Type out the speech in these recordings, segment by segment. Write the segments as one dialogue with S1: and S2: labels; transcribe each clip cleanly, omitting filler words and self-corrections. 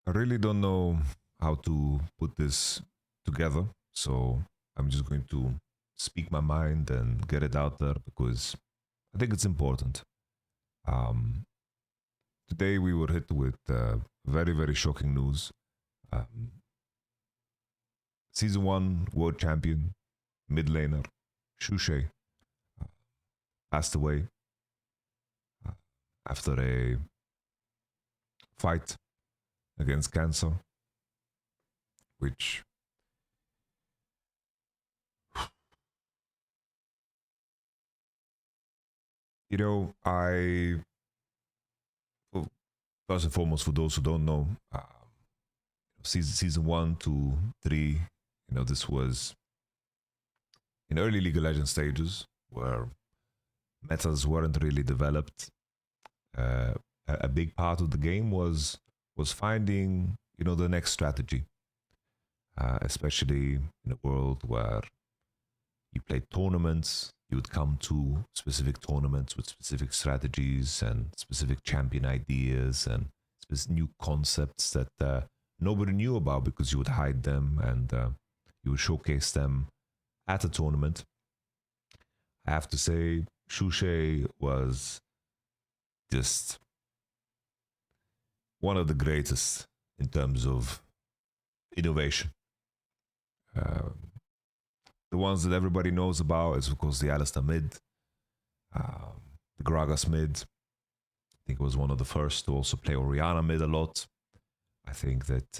S1: I really don't know how to put this together, so I'm just going to speak my mind and get it out there because I think it's important. Um, Today we were hit with very, very shocking news. Um, Season 1 world champion, mid laner, Shushei, uh, passed away uh, after a fight against cancer, which, well, first and foremost, for those who don't know, season 1, 2, 3, this was in early League of Legends stages where metas weren't really developed. Uh, a big part of the game was finding the next strategy, especially in a world where you played tournaments. You would come to specific tournaments with specific strategies and specific champion ideas and new concepts that nobody knew about because you would hide them and you would showcase them at a tournament. I have to say, Shushei was just one of the greatest in terms of innovation. Um, the ones that everybody knows about is, of course, the Alistair mid, the Gragas mid. I think it was one of the first to also play Oriana mid a lot. I think that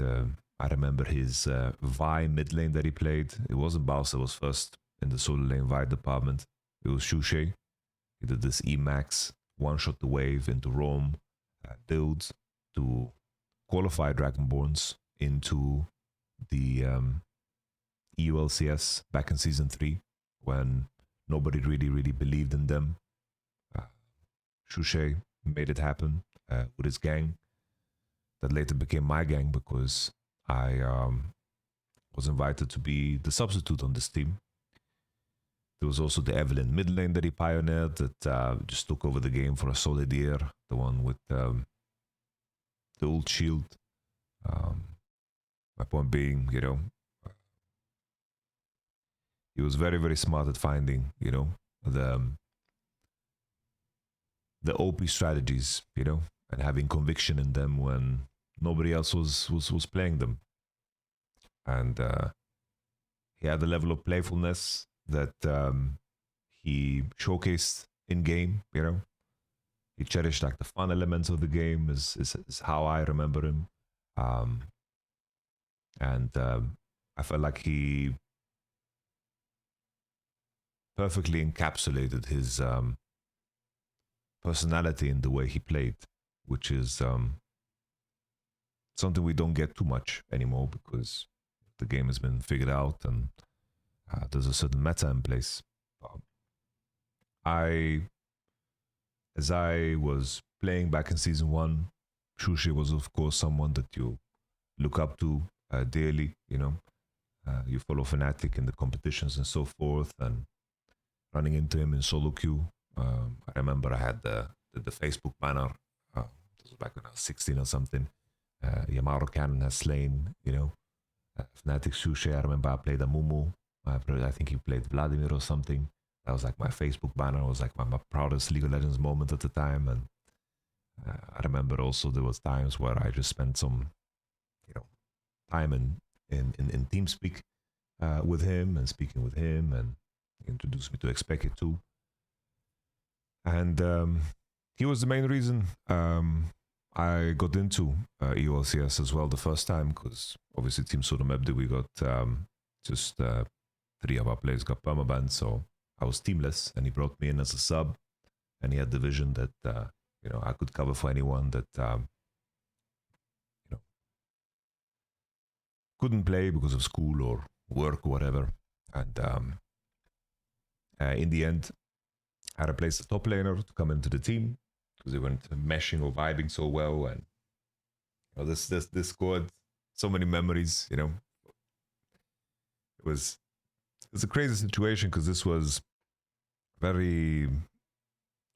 S1: I remember his Vi mid lane that he played. It wasn't Baus that was first in the solo lane Vi department. It was Shushei. He did this Emax, one shot the wave into Rome build to qualify Dragonborns into the EULCS back in season 3 when nobody really believed in them. Uh, Shushei made it happen with his gang that later became my gang because I was invited to be the substitute on this team. There was also the Evelyn mid lane that he pioneered that just took over the game for a solid year. The one with the old shield. Um, my point being, he was very smart at finding, the OP strategies, and having conviction in them when nobody else was playing them. And he had a level of playfulness that he showcased in game. He cherished like the fun elements of the game. Is how I remember him, um, and I felt like he perfectly encapsulated his personality in the way he played, which is something we don't get too much anymore because the game has been figured out and there's a certain meta in place. I, as I was playing back in season 1, Shushi was of course someone that you look up to daily. You follow Fnatic in the competitions and so forth, and running into him in solo queue. I remember I had the Facebook banner. This was back when I was 16 or something. YamatoCannon has slain, Fnatic Shushi. I remember I played a Mumu. I think he played Vladimir or something. That was like my Facebook banner. It was like my proudest League of Legends moment at the time. And I remember also there was times where I just spent some, time in TeamSpeak with him and speaking with him, and he introduced me to Expect It too. And he was the main reason I got into EOLCS as well the first time, because obviously Team Sodomebdi, we got just 3 of our players got permabanned, so I was teamless, and he brought me in as a sub, and he had the vision that I could cover for anyone that couldn't play because of school or work or whatever. And in the end, I replaced the top laner to come into the team because they weren't meshing or vibing so well, and this squad, so many memories. It was a crazy situation because this was very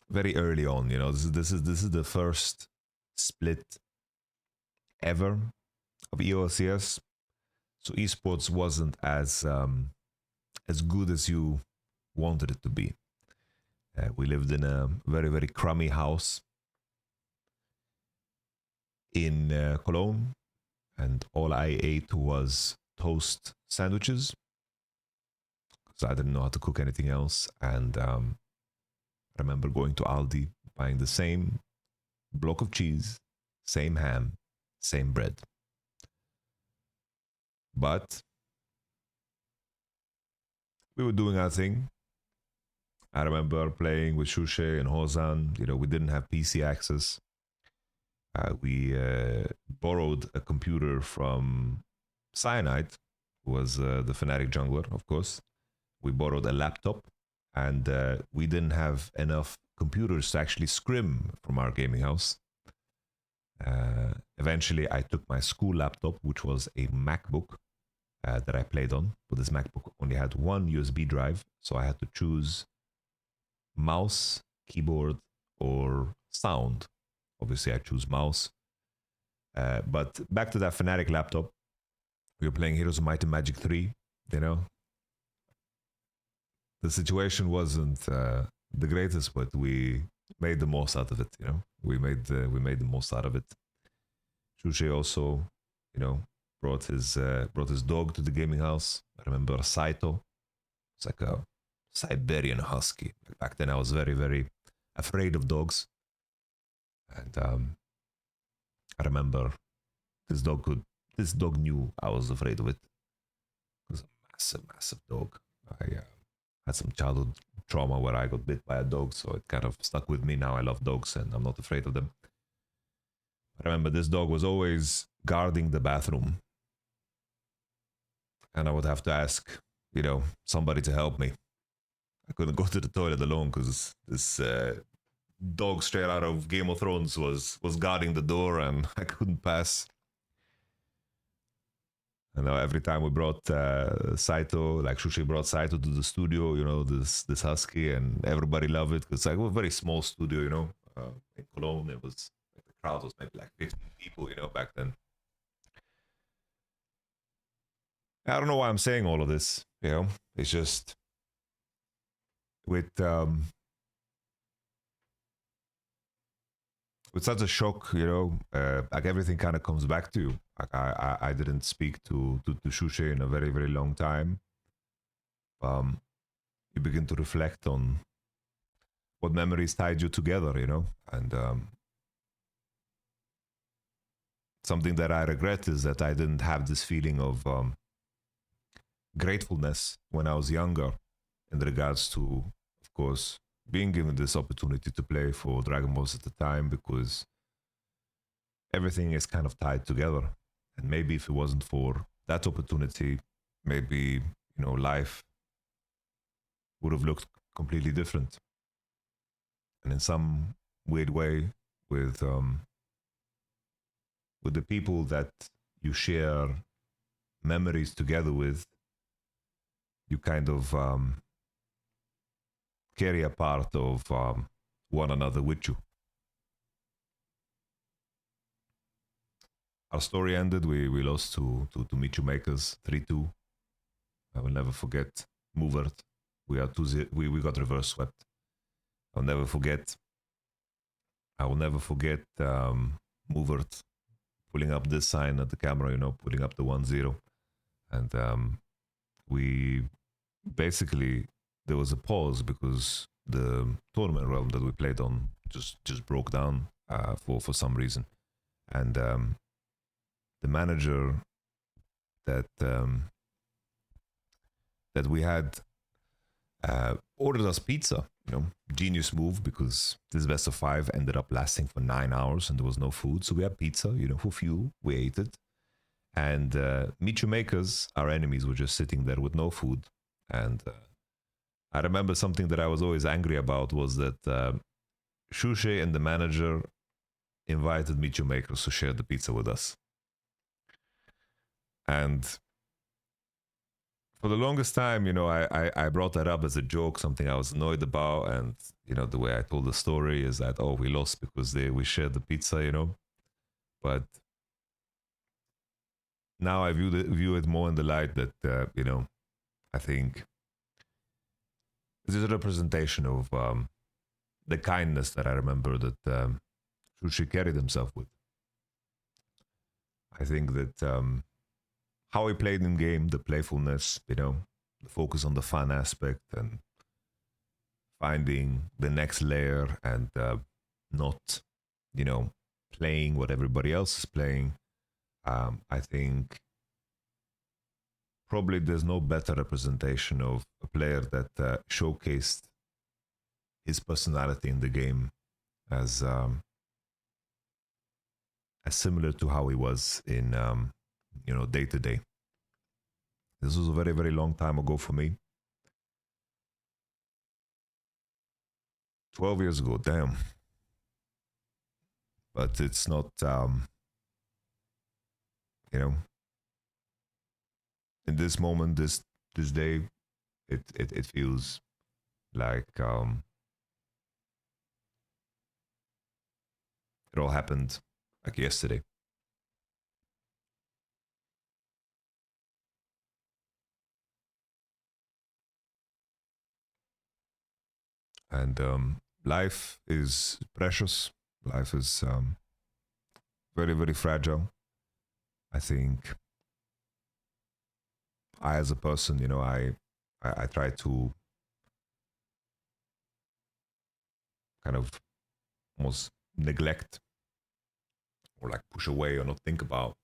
S1: very early on. This is the first split ever of EOCS. So esports wasn't as good as you wanted it to be. We lived in a very, very crummy house in Cologne, and all I ate was toast sandwiches because I didn't know how to cook anything else. And I remember going to Aldi, buying the same block of cheese, same ham, same bread. But we were doing our thing. I remember playing with Shushei and Hozan. You know, we didn't have PC access. We borrowed a computer from Cyanide, who was the Fnatic jungler, of course. We borrowed a laptop, and we didn't have enough computers to actually scrim from our gaming house. Eventually, I took my school laptop, which was a MacBook that I played on. But this MacBook only had one USB drive, so I had to choose mouse, keyboard, or sound. Obviously, I choose mouse. But back to that Fnatic laptop, we were playing Heroes of Might and Magic 3, you know. The situation wasn't the greatest, but we made the most out of it, you know. We made the most out of it. Shushei also, you know, brought his dog to the gaming house. I remember Saito. It's like a Siberian husky. Back then I was very, very afraid of dogs. And I remember this dog knew I was afraid of it. It was a massive, massive dog. I had some childhood trauma where I got bit by a dog, so it kind of stuck with me. Now I love dogs and I'm not afraid of them. I remember this dog was always guarding the bathroom. And I would have to ask, you know, somebody to help me. I couldn't go to the toilet alone because this dog straight out of Game of Thrones was guarding the door and I couldn't pass. And every time we brought Saito, like Shushei brought Saito to the studio, you know, this husky, and everybody loved it because like, it was a very small studio, you know. In Cologne, it was like, the crowd was maybe like 15 people, you know, back then. I don't know why I'm saying all of this, you know. It's just with such a shock, you know, like everything kind of comes back to you. Like I didn't speak to Shushei in a very, very long time. You begin to reflect on what memories tied you together, you know, and something that I regret is that I didn't have this feeling of gratefulness when I was younger in regards to, of course, being given this opportunity to play for Dragon Balls at the time, because everything is kind of tied together. And maybe if it wasn't for that opportunity, maybe, you know, life would have looked completely different. And in some weird way, with the people that you share memories together with, you kind of carry a part of one another with you. Our story ended. We lost to Michu Makers 3-2. I will never forget Movert. We got reverse swept. I'll never forget. I will never forget Movert pulling up this sign at the camera, you know, putting up the 1-0. And we basically, there was a pause because the tournament realm that we played on just broke down for some reason. And the manager that we had ordered us pizza, you know, genius move, because this best of 5 ended up lasting for 9 hours and there was no food. So we had pizza, you know, for fuel. We ate it. And Michu Makers, our enemies, were just sitting there with no food. And I remember something that I was always angry about was that Shushei and the manager invited Michu Makers to share the pizza with us. And for the longest time, you know, I brought that up as a joke, something I was annoyed about. And, you know, the way I told the story is that, oh, we lost because we shared the pizza, you know. But now I view it more in the light that I think this is a representation of the kindness that I remember that Shushi carried himself with. I think that how he played in game, the playfulness, the focus on the fun aspect and finding the next layer and not, playing what everybody else is playing. I think probably there's no better representation of a player that showcased his personality in the game as similar to how he was in day to day. This was a very very long time ago for me. 12 years ago, damn. But it's not in this moment, this day, it feels like it all happened like yesterday. And life is precious. Life is very very fragile. I think I, as a person, I try to kind of almost neglect or like push away or not think about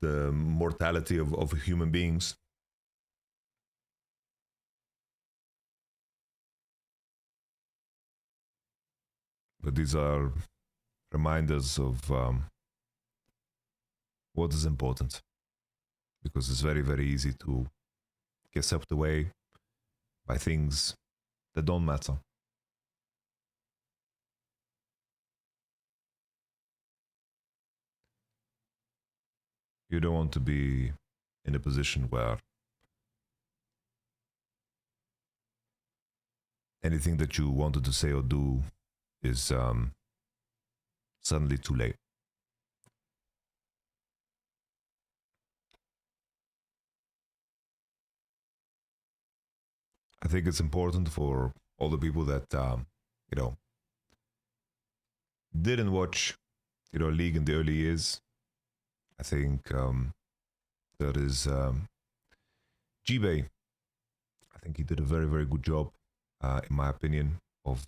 S1: the mortality of human beings. But these are reminders of what is important, because it's very very easy to get swept away by things that don't matter. You don't want to be in a position where anything that you wanted to say or do is suddenly too late. I think it's important for all the people that you know didn't watch league in the early years. I think there is Jibe. I think he did a very very good job, in my opinion, of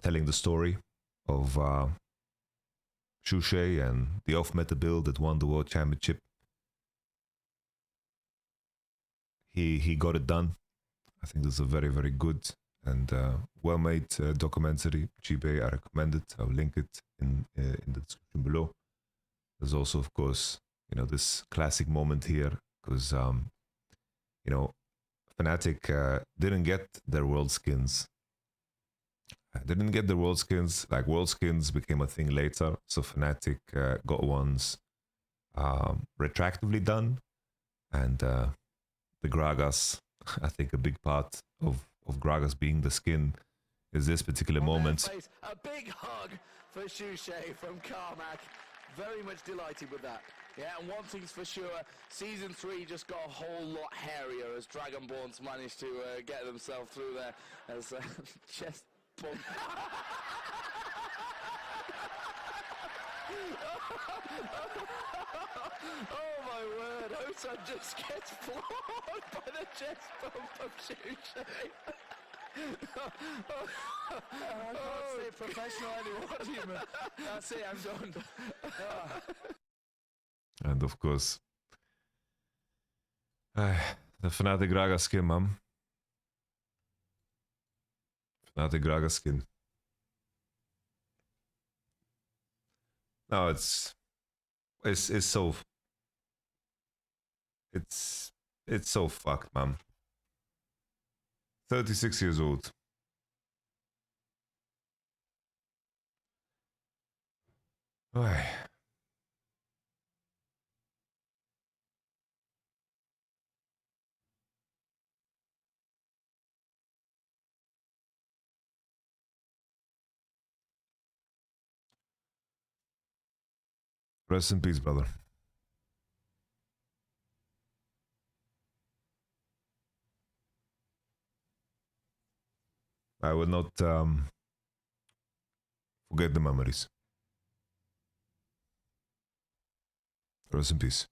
S1: telling the story of Shushei and the off-meta build that won the world championship. He got it done. I think this is a very very good and well-made documentary. Jibe, I recommend it. I'll link it in the description below. There's also, of course, this classic moment here because you know Fnatic didn't get their world skins. Didn't get the world skins. Like world skins became a thing later, so Fnatic got ones retroactively done, and the Gragas. I think a big part of Gragas being the skin is this particular moment.
S2: A big hug for Shushei from Carmack. Very much delighted with that. Yeah, and one thing's for sure, Season 3 just got a whole lot hairier as Dragonborns managed to get themselves through there as chest bump. Oh my word, Osa just gets floored by the chest bump of Shushei. I can't stay professional anymore, human. That's it, I'm done.
S1: And of course, the Fnatic Gragas skin, man. Fnatic Gragas skin. No, it's so it's so fucked, man. 36 years old. Ay. Rest in peace, brother. I will not forget the memories. Rest in peace.